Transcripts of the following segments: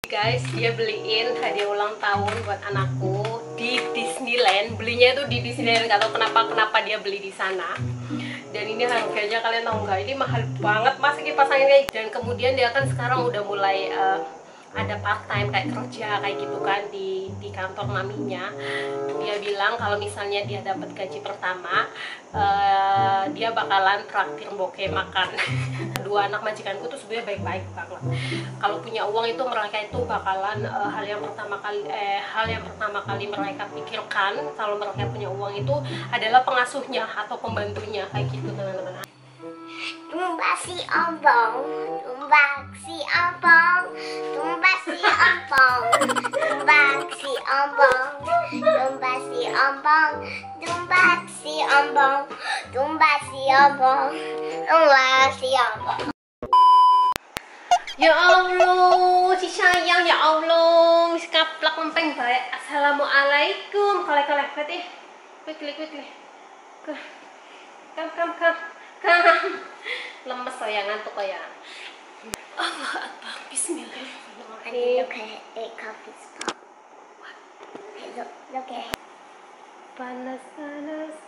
Guys, dia beliin hadiah ulang tahun buat anakku di Disneyland. Belinya itu di Disneyland, nggak tahu kenapa dia beli di sana. Dan ini harganya kalian tahu nggak? Ini mahal banget, masa kipas angin kayak. Dan kemudian dia kan sekarang udah mulai ada part time kayak kerja kayak gitu kan di kantor maminya. Dia bilang kalau misalnya dia dapat gaji pertama, dia bakalan traktir Boke makan. Dua anak majikanku tuh sebenarnya baik-baik banget. Kalau punya uang itu mereka itu bakalan hal yang pertama kali mereka pikirkan kalau mereka punya uang itu adalah pengasuhnya atau pembantunya kayak gitu teman-teman. Tumba si ompong, tumba si ompong, tumba si ompong, tumba si ompong, tumba si ompong, tumba si ompong, tumba si ompong, tumba si ompong. Ya Allah, si sayang, ya Allah, si kaplak lempeng baik. Assalamualaikum. Kalek berarti. Quickly. Kam. Lemes saya, ngantuk ya. Allah Akbar, bismillahirrahmanirrahim. Look at it, coffee spot. Look at it. Panas.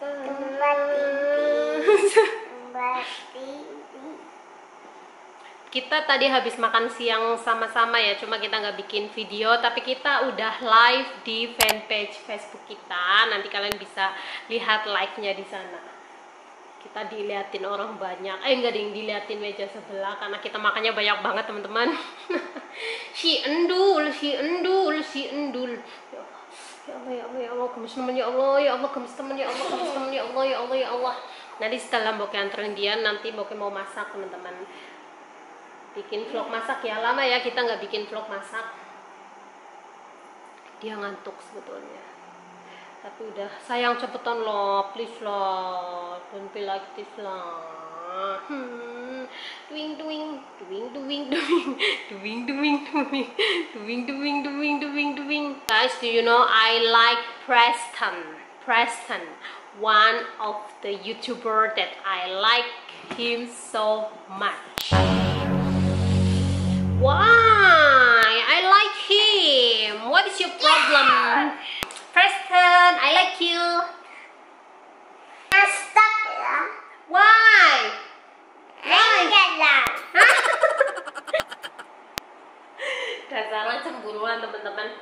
Tumba tinggi. Kita tadi habis makan siang sama-sama ya, cuma kita nggak bikin video, tapi kita udah live di fanpage Facebook kita. Nanti kalian bisa lihat like-nya di sana. Kita diliatin orang banyak, nggak ada yang diliatin meja sebelah karena kita makannya banyak banget teman-teman. si endul. Ya Allah, gemes teman ya Allah. Nanti setelah Boke anterin dia, nanti Boke mau masak teman-teman. Bikin vlog masak ya, lama ya kita nggak bikin vlog masak. Dia ngantuk sebetulnya, tapi udah sayang cepetan loh, please loh, don't be like this lah. Doing. Guys, do you know I like Preston, one of the YouTuber that I like him so much. Why? I like him. What is your problem? Yeah. Preston, I like you. Stop ya. Why? Jalan. Dasarnya cemburuan teman-teman.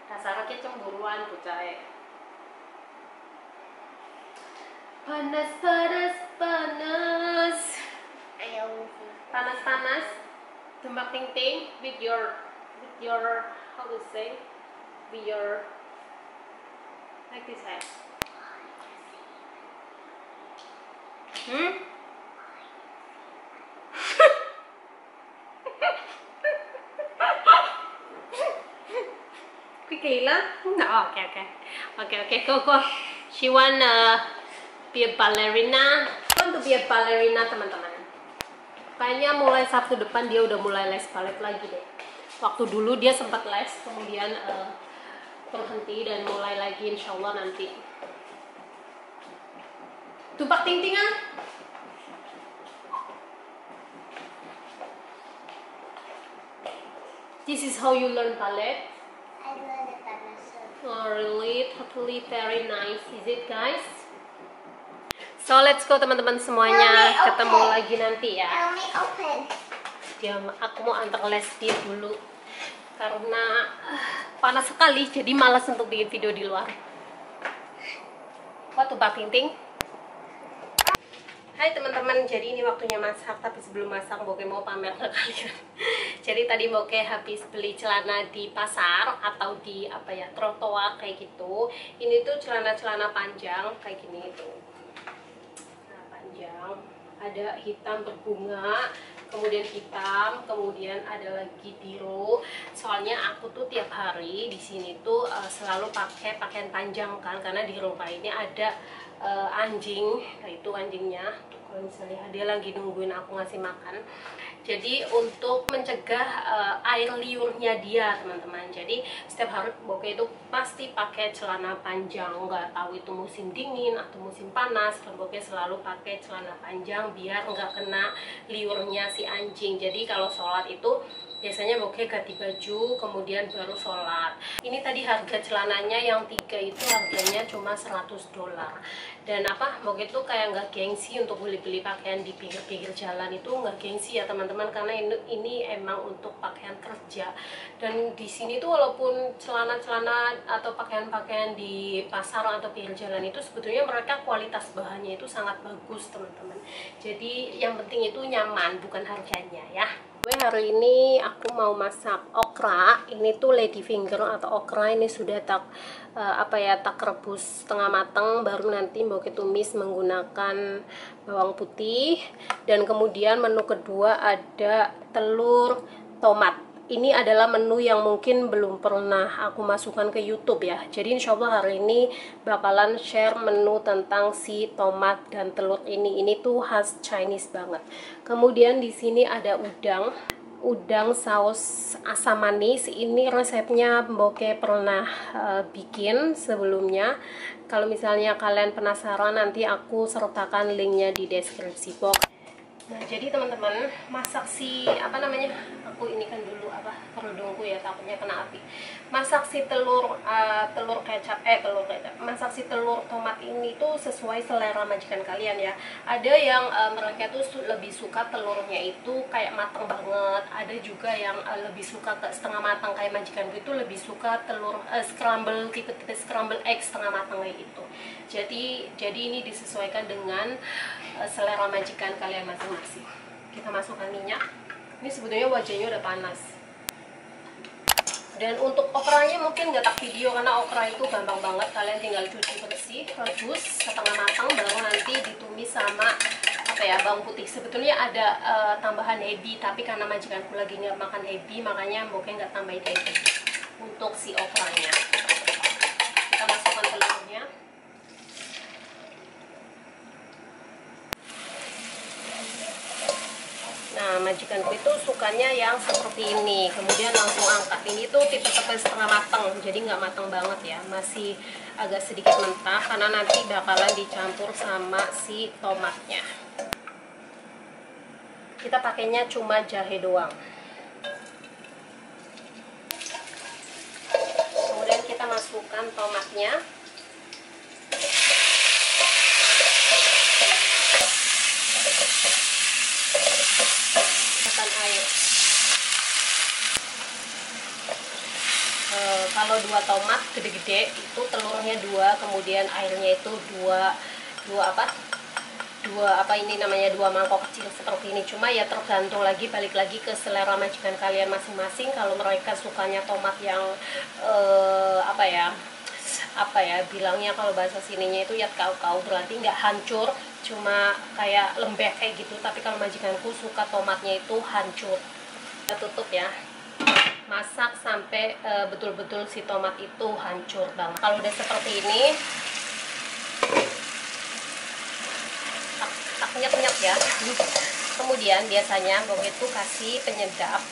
Dasarnya cemburuan bocah. Panas. Tumbak ting with your how to say, with your like this head. Quickly lah. No, okay, go. She wanna be a ballerina. Want to be a ballerina teman-teman. Kayaknya mulai Sabtu depan dia udah mulai les balet lagi deh. Waktu dulu dia sempat les, kemudian berhenti dan mulai lagi insya Allah nanti. Tumpah ting-tingan. This is how you learn ballet. I learned it by myself. Oh really, totally very nice. Is it guys? So let's go teman-teman semuanya, ketemu lagi nanti ya. Let me open. Aku mau antar les dia dulu karena panas sekali, jadi malas untuk bikin video di luar. Waktu ting. Hai teman-teman, jadi ini waktunya masak, tapi sebelum masak Boke mau pamer ke kalian. Jadi tadi Boke habis beli celana di pasar atau di trotoar kayak gitu. Ini tuh celana panjang kayak gini tuh. Ada hitam berbunga, kemudian hitam, kemudian ada lagi biru. Soalnya aku tuh tiap hari di sini tuh selalu pakai pakaian panjang kan, karena di rumah ini ada anjing, itu anjingnya. Kalau misalnya dia lagi nungguin aku ngasih makan. Jadi untuk mencegah air liurnya dia teman-teman, jadi setiap hari Boke itu pasti pakai celana panjang, nggak tahu itu musim dingin atau musim panas, dan Boke selalu pakai celana panjang biar nggak kena liurnya si anjing. Jadi kalau sholat itu Biasanya Boke ganti baju, kemudian baru sholat. Ini tadi harga celananya yang 3 itu harganya cuma $100. Dan apa, Boke tuh kayak nggak gengsi untuk beli-beli pakaian di pinggir-pinggir jalan, itu nggak gengsi ya teman-teman, karena ini emang untuk pakaian kerja. Dan di sini tuh walaupun celana-celana atau pakaian-pakaian di pasar atau pinggir jalan itu sebetulnya mereka kualitas bahannya itu sangat bagus teman-teman. Jadi yang penting itu nyaman, bukan harganya ya. Hari ini aku mau masak okra. Ini tuh lady finger atau okra, ini sudah tak tak rebus setengah matang, baru nanti mau tumis menggunakan bawang putih. Dan kemudian menu kedua ada telur tomat. Ini adalah menu yang mungkin belum pernah aku masukkan ke YouTube ya. Jadi insya Allah hari ini bakalan share menu tentang si tomat dan telur ini. Ini tuh khas Chinese banget. Kemudian di sini ada udang saus asam manis. Ini resepnya Boke pernah bikin sebelumnya. Kalau misalnya kalian penasaran, nanti aku sertakan linknya di deskripsi box. Nah, jadi teman-teman, masak si aku ini kan dulu kerudungku ya, takutnya kena api. Masak si telur kecap, masak si telur tomat ini tuh sesuai selera majikan kalian ya. Ada yang mereka tuh lebih suka telurnya itu kayak matang banget, ada juga yang lebih suka ke setengah matang kayak majikanku itu lebih suka telur tipe-tipe scramble egg setengah matang kayak gitu. Jadi ini disesuaikan dengan selera majikan kalian masing-masing. Kita masukkan minyak. Ini sebetulnya wajahnya udah panas. Dan untuk okranya mungkin nggak tak video karena okra itu gampang banget. Kalian tinggal cuci bersih, rebus setengah matang, baru nanti ditumis sama bawang putih. Sebetulnya ada tambahan ebi, tapi karena majikanku lagi nggak makan ebi, makanya mungkin nggak tambahin ebi untuk si okranya. Kita masukkan telurnya. Nah, majikanku itu sukanya yang seperti ini, kemudian langsung angkat. Ini tuh tipe-tipe setengah matang, jadi nggak matang banget ya, masih agak sedikit mentah karena nanti bakalan dicampur sama si tomatnya. Kita pakainya cuma jahe doang. Kemudian kita masukkan tomatnya. Air. Kalau 2 tomat gede-gede itu telurnya 2, kemudian airnya itu 2 mangkok kecil seperti ini. Cuma ya tergantung lagi, balik lagi ke selera majikan kalian masing-masing. Kalau mereka sukanya tomat yang bilangnya kalau bahasa sininya itu ya kau berarti nggak hancur, cuma kayak lembek kayak gitu. Tapi kalau majikanku suka tomatnya itu hancur. Kita tutup ya, masak sampai betul-betul si tomat itu hancur banget. Kalau udah seperti ini, tak nyet-nyet ya. Kemudian biasanya Boke itu kasih penyedap.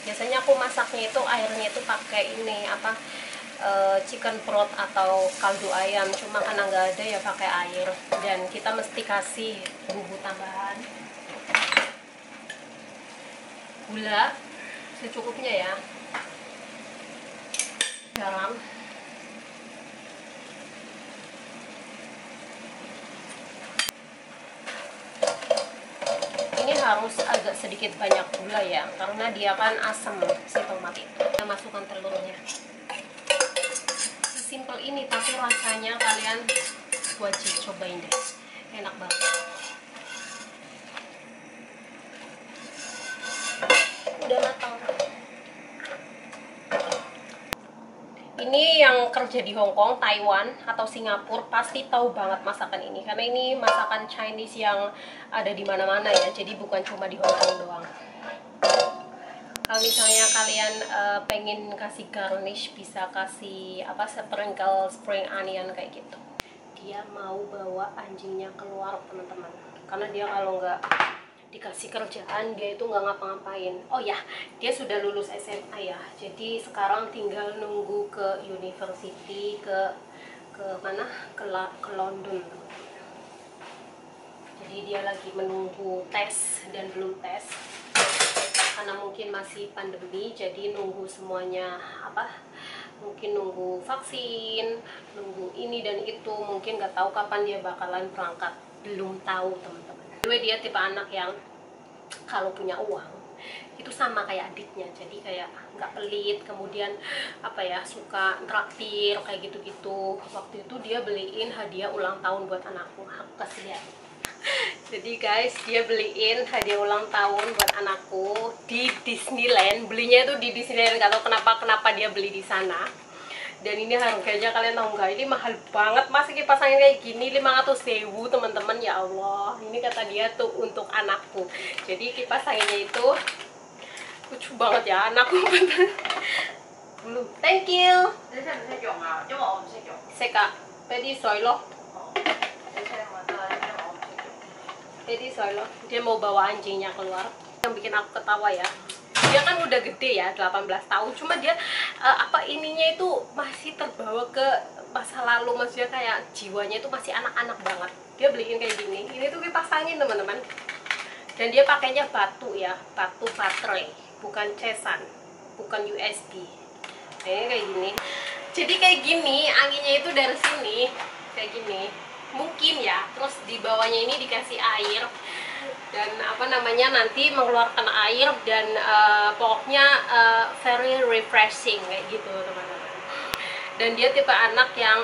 Biasanya aku masaknya itu airnya itu pakai ini chicken broth atau kaldu ayam, cuma karena nggak ada ya pakai air. Dan kita mesti kasih bumbu tambahan, gula secukupnya ya, garam, ini harus agak sedikit banyak gula ya, karena dia kan asam si tomat itu. Kita masukkan telurnya. Simple ini tapi rasanya kalian wajib cobain deh, enak banget. Udah matang. Ini yang kerja di Hong Kong, Taiwan atau Singapura pasti tahu banget masakan ini, karena ini masakan Chinese yang ada di mana-mana ya, jadi bukan cuma di Hong Kong doang. Kalau misalnya kalian pengen kasih garnish, bisa kasih sprinkle spring onion kayak gitu. Dia mau bawa anjingnya keluar teman-teman, karena dia kalau nggak dikasih kerjaan dia itu nggak ngapa-ngapain. Oh ya, dia sudah lulus SMA ya, jadi sekarang tinggal nunggu ke university, ke mana, ke London. Jadi dia lagi menunggu tes dan belum tes. karena mungkin masih pandemi, jadi nunggu semuanya mungkin nunggu vaksin, nunggu ini dan itu, mungkin nggak tahu kapan dia bakalan berangkat, belum tahu teman-teman. Dia tipe anak yang kalau punya uang itu sama kayak adiknya, jadi kayak nggak pelit, kemudian suka traktir kayak gitu-gitu. Waktu itu dia beliin hadiah ulang tahun buat anakku, aku kasih lihat. Jadi guys, dia beliin hadiah ulang tahun buat anakku di Disneyland. Belinya itu di Disneyland, nggak tahu kenapa dia beli di sana. Dan ini harganya kalian tahu nggak? Ini mahal banget, masih dipasangin kayak gini 500.000 teman-teman. Ya Allah, ini kata dia tuh untuk anakku. Jadi kipas anginnya itu lucu banget ya anakku. Belum. Thank you. Seka, tadi soy loh. Jadi soalnya dia mau bawa anjingnya keluar. Yang bikin aku ketawa ya, dia kan udah gede ya, 18 tahun, cuma dia ininya itu masih terbawa ke masa lalu, maksudnya kayak jiwanya itu masih anak-anak banget. Dia beliin kayak gini, ini tuh dipasangin teman-teman, dan dia pakainya batu ya, batu baterai, bukan cesan, bukan USB. Ini kayak gini, jadi kayak gini, anginnya itu dari sini kayak gini mungkin ya, terus di bawahnya ini dikasih air dan nanti mengeluarkan air, dan pokoknya very refreshing kayak gitu teman-teman. Dan dia tipe anak yang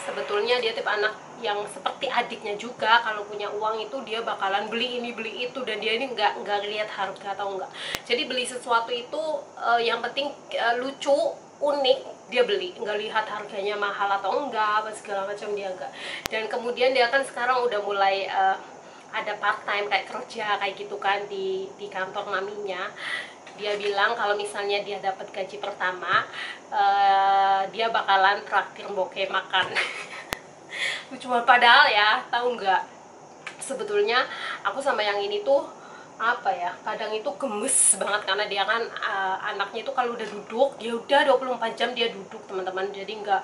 sebetulnya dia tipe anak yang seperti adiknya juga, kalau punya uang itu dia bakalan beli ini beli itu, dan dia ini nggak lihat harga atau enggak. Jadi beli sesuatu itu yang penting lucu, unik, dia beli, nggak lihat harganya mahal atau enggak, apa segala macam dia enggak. Dan kemudian dia kan sekarang udah mulai ada part time kayak kerja kayak gitu kan di kantor maminya. Dia bilang kalau misalnya dia dapat gaji pertama, dia bakalan traktir bokeh makan. Lucu banget, padahal ya, tahu nggak, sebetulnya aku sama yang ini tuh kadang itu gemes banget, karena dia kan anaknya itu kalau udah duduk, dia udah 24 jam dia duduk teman-teman, jadi nggak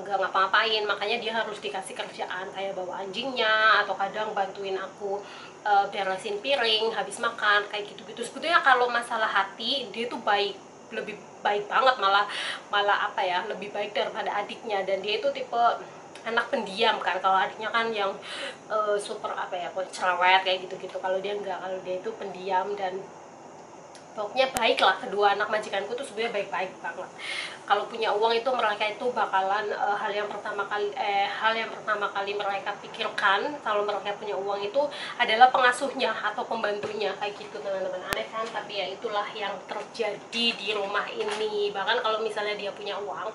ngapa-ngapain. Makanya dia harus dikasih kerjaan kayak bawa anjingnya, atau kadang bantuin aku beresin piring habis makan kayak gitu-gitu. Sebetulnya kalau masalah hati dia tuh baik, lebih baik banget, malah lebih baik daripada adiknya. Dan dia itu tipe anak pendiam kan, kalau adiknya kan yang super cerewet kayak gitu-gitu. Kalau dia enggak, kalau dia itu pendiam, dan pokoknya baik lah. Kedua anak majikanku tuh sebenarnya baik-baik banget. Kalau punya uang itu mereka itu bakalan hal yang pertama kali mereka pikirkan kalau mereka punya uang itu adalah pengasuhnya atau pembantunya kayak gitu teman-teman. Aneh kan, tapi ya itulah yang terjadi di rumah ini. Bahkan kalau misalnya dia punya uang,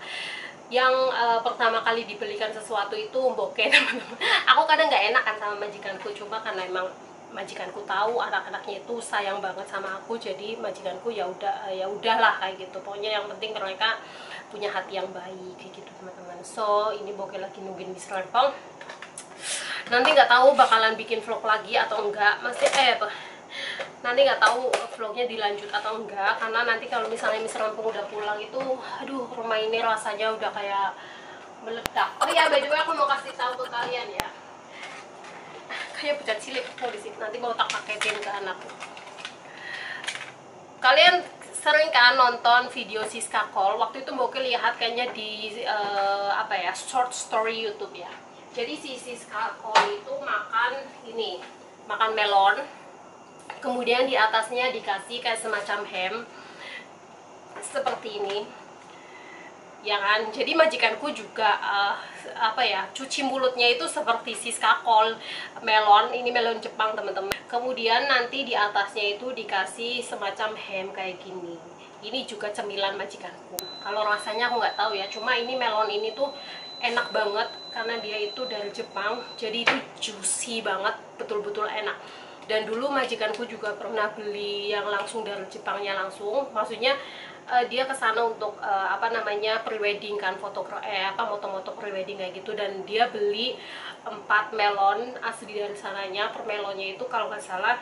yang pertama kali dibelikan sesuatu itu bokeh teman-teman. Aku kadang nggak enak kan sama majikanku, cuma karena emang majikanku tahu anak-anaknya itu sayang banget sama aku, jadi majikanku ya udahlah kayak gitu. Pokoknya yang penting mereka punya hati yang baik kayak gitu teman-teman. So ini bokeh lagi nungguin Miss Rempong. Nanti nggak tahu bakalan bikin vlog lagi atau enggak, nanti nggak tahu vlognya dilanjut atau enggak, karena nanti kalau misalnya Miss Rempong udah pulang itu, aduh, rumah ini rasanya udah kayak meledak. Oh ya, by the way, aku mau kasih tahu ke kalian ya, kayak pecat cilik di sini, nanti mau tak paketin ke anakku. Kalian sering kan nonton video Siska Call? Waktu itu Boke lihat kayaknya di short story YouTube ya. Jadi si Siska Call itu makan melon, kemudian di atasnya dikasih kayak semacam ham seperti ini ya kan. Jadi majikanku juga cuci mulutnya itu seperti Siska Call melon. Ini melon Jepang teman-teman. Kemudian nanti di atasnya itu dikasih semacam ham kayak gini. Ini juga cemilan majikanku. Kalau rasanya aku nggak tahu ya, cuma ini melon ini tuh enak banget karena dia itu dari Jepang, jadi itu juicy banget, betul-betul enak. Dan dulu majikanku juga pernah beli yang langsung dari Jepangnya langsung, maksudnya dia kesana untuk prewedding kan, moto-moto prewedding kayak gitu. Dan dia beli 4 melon asli dari sananya. Per melonnya itu kalau nggak salah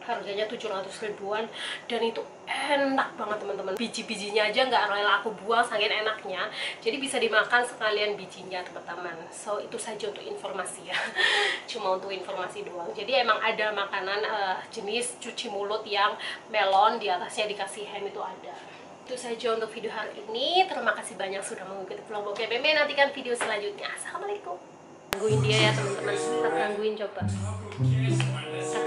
harganya 700 ribuan, dan itu enak banget teman-teman. Biji-bijinya aja nggak rela aku buang saking enaknya, jadi bisa dimakan sekalian bijinya teman-teman. So itu saja untuk informasi ya. Cuma untuk informasi doang. Jadi emang ada makanan jenis cuci mulut yang melon, di atasnya dikasih ham, itu ada. Itu saja untuk video hari ini. Terima kasih banyak sudah mengikuti vlog Boke Meme. Nantikan video selanjutnya. Assalamualaikum. Gangguin dia ya teman-teman. Tak gangguin, coba. Tak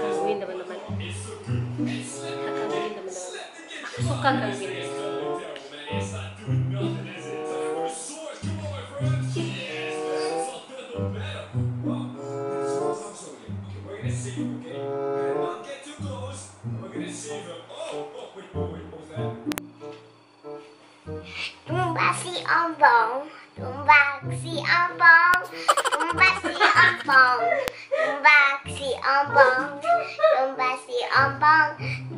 gangguin teman-teman. Tak gangguin teman-teman. Aku suka gangguin. Tumba si ombong, tumba si ombong, tumba si ombong, tumba si ombong, tumba si ombong,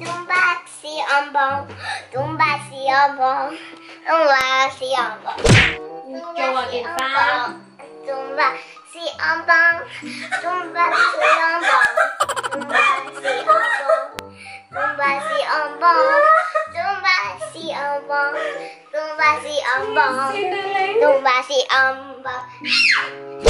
tumba si ombong, tumba si ombong, tumba si ombong. Coba kita. Tumba si ombong, tumba si ombong, tumba si ombong, tumba si ombong, tumba si ombong, tumba si ombong, tumba si ombong.